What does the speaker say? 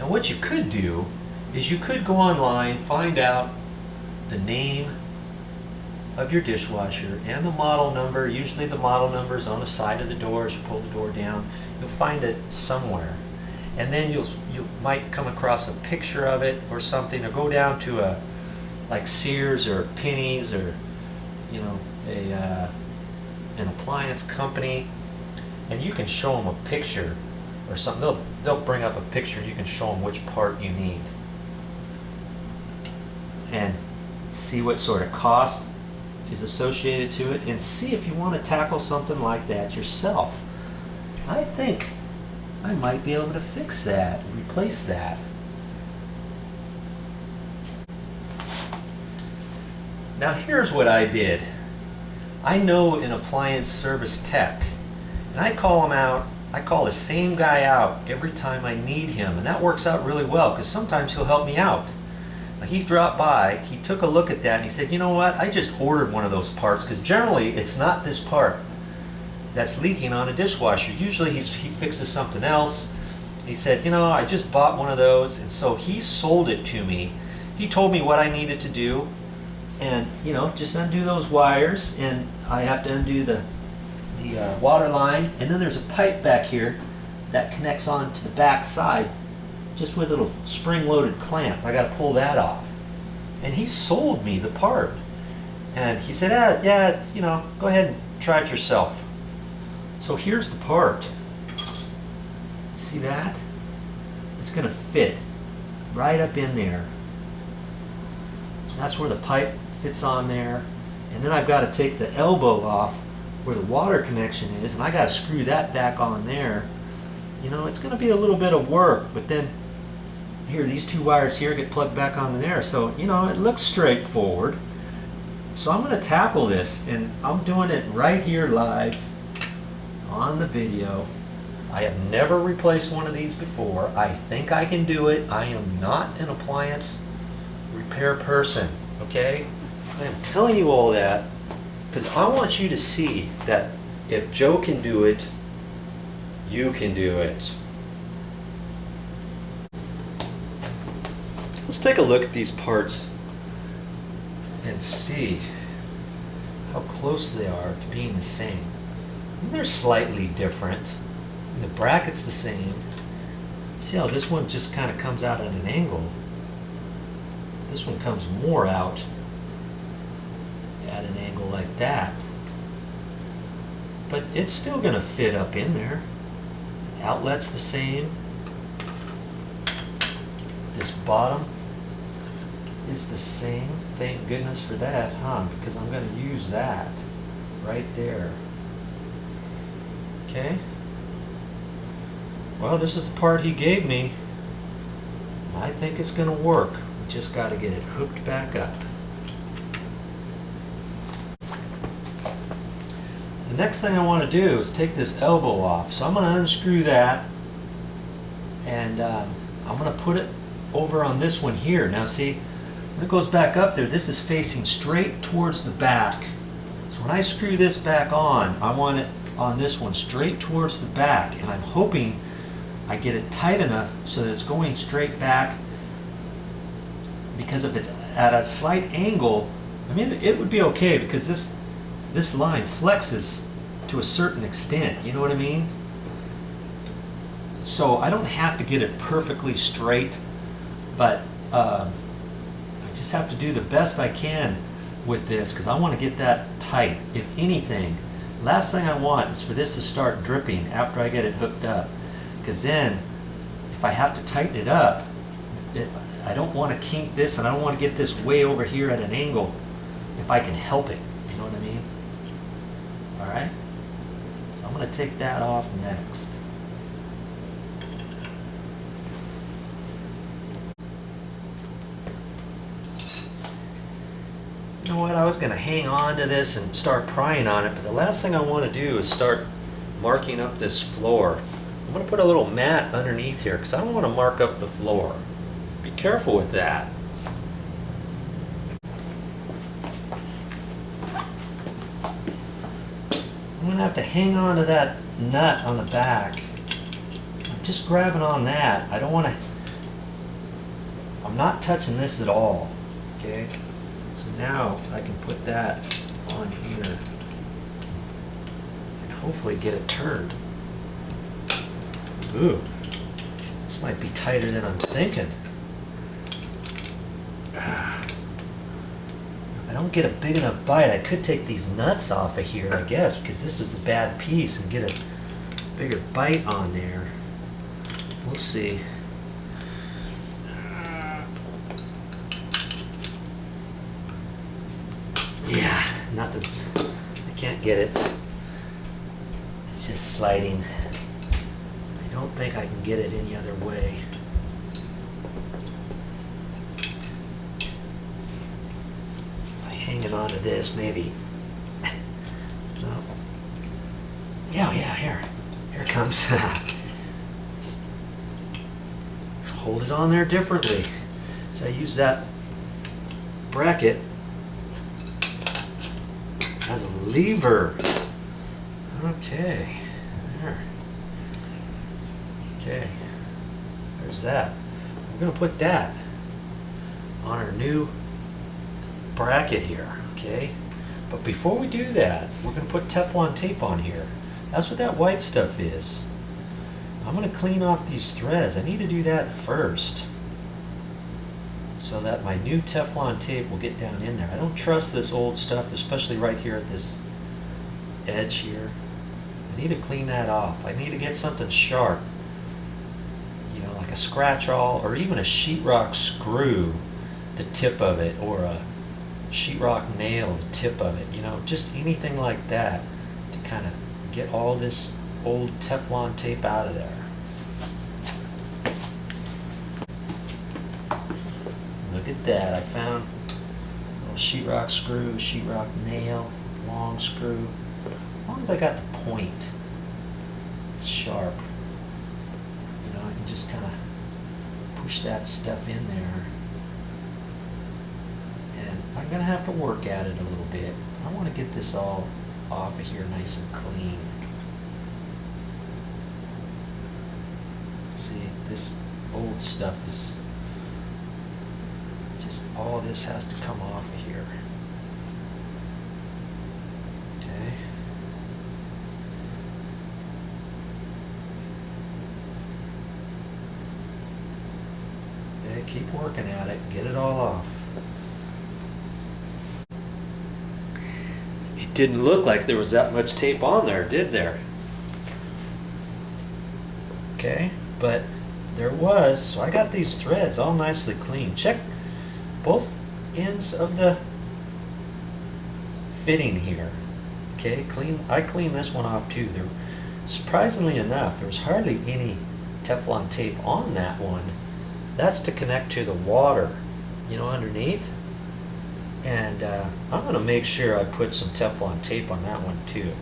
Now what you could do is you could go online, find out the name of your dishwasher and the model number. Usually the model number is on the side of the door as you pull the door down. You'll find it somewhere. And then you might come across a picture of it or something, or go down to a like Sears or Penny's, or you know, an appliance company, and you can show them a picture or something. They'll bring up a picture and you can show them which part you need and see what sort of cost is associated to it, and see if you want to tackle something like that yourself. I think I might be able to fix that, replace that. Now here's what I did. I know an appliance service tech, and I call him out. I call the same guy out every time I need him, and that works out really well because sometimes he'll help me out. Now, he dropped by, he took a look at that, and he said, you know what, I just ordered one of those parts, because generally it's not this part that's leaking on a dishwasher. Usually he fixes something else. He said, you know, I just bought one of those, and so he sold it to me. He told me what I needed to do, and you know, just undo those wires, and I have to undo the water line, and then there's a pipe back here that connects on to the back side just with a little spring-loaded clamp. I got to pull that off. And he sold me the part, and he said, yeah, you know, go ahead and try it yourself. So here's the part. See that? It's going to fit right up in there. That's where the pipe fits on there, and then I've got to take the elbow off where the water connection is, and I got to screw that back on there. You know, it's going to be a little bit of work, but then here, these two wires here get plugged back on there, so you know, it looks straightforward. So I'm going to tackle this, and I'm doing it right here live on the video. I have never replaced one of these before. I think I can do it. I am not an appliance repair person, okay? I am telling you all that because I want you to see that if Joe can do it, you can do it. Let's take a look at these parts and see how close they are to being the same. And they're slightly different. And the bracket's the same. See how this one just kind of comes out at an angle. This one comes more out at an angle like that. But it's still going to fit up in there. Outlet's the same. This bottom is the same. Thank goodness for that, huh? Because I'm going to use that right there. Okay. Well, this is the part he gave me. I think it's going to work. We just got to get it hooked back up. The next thing I want to do is take this elbow off. So I'm going to unscrew that, and I'm going to put it over on this one here. Now see, when it goes back up there, this is facing straight towards the back. So when I screw this back on, I want it on this one straight towards the back, and I'm hoping I get it tight enough so that it's going straight back, because if it's at a slight angle, I mean, it would be okay because this line flexes to a certain extent, you know what I mean? So I don't have to get it perfectly straight, but I just have to do the best I can with this because I want to get that tight. If anything, last thing I want is for this to start dripping after I get it hooked up, because then if I have to tighten it up, I don't want to kink this, and I don't want to get this way over here at an angle if I can help it, you know what I mean? Alright, so I'm going to take that off next. You know what, I was going to hang on to this and start prying on it, but the last thing I want to do is start marking up this floor. I'm going to put a little mat underneath here because I don't want to mark up the floor. Be careful with that. I'm going to have to hang on to that nut on the back. I'm just grabbing on that. I don't want to I'm not touching this at all, okay? So now I can put that on here and hopefully get it turned. Ooh, this might be tighter than I'm thinking. If I don't get a big enough bite, I could take these nuts off of here, I guess, because this is the bad piece, and get a bigger bite on there. We'll see. Yeah, nothing's, I can't get it. It's just sliding. I don't think I can get it any other way. By hanging on to this, maybe. No. Yeah, here it comes. Just hold it on there differently. So I use that bracket as a lever. Okay, there. Okay, there's that. We're gonna put that on our new bracket here, okay? But before we do that, we're gonna put Teflon tape on here. That's what that white stuff is. I'm gonna clean off these threads. I need to do that first so that my new Teflon tape will get down in there. I don't trust this old stuff, especially right here at this edge here. I need to clean that off. I need to get something sharp, you know, like a scratch-all or even a sheetrock screw, the tip of it, or a sheetrock nail, the tip of it, you know, just anything like that to kind of get all this old Teflon tape out of there. Look at that, I found a little sheetrock screw, sheetrock nail, long screw. As long as I got the point sharp, you know, I can just kind of push that stuff in there. And I'm going to have to work at it a little bit. I want to get this all off of here nice and clean. See, this old stuff is just, all this has to come off of here. Okay. Okay, keep working at it, get it all off. It didn't look like there was that much tape on there, did there? Okay, but there was, so I got these threads all nicely clean. Check both ends of the fitting here. Okay, I cleaned this one off too. There, surprisingly enough, there's hardly any Teflon tape on that one. That's to connect to the water, you know, underneath. And I'm going to make sure I put some Teflon tape on that one too.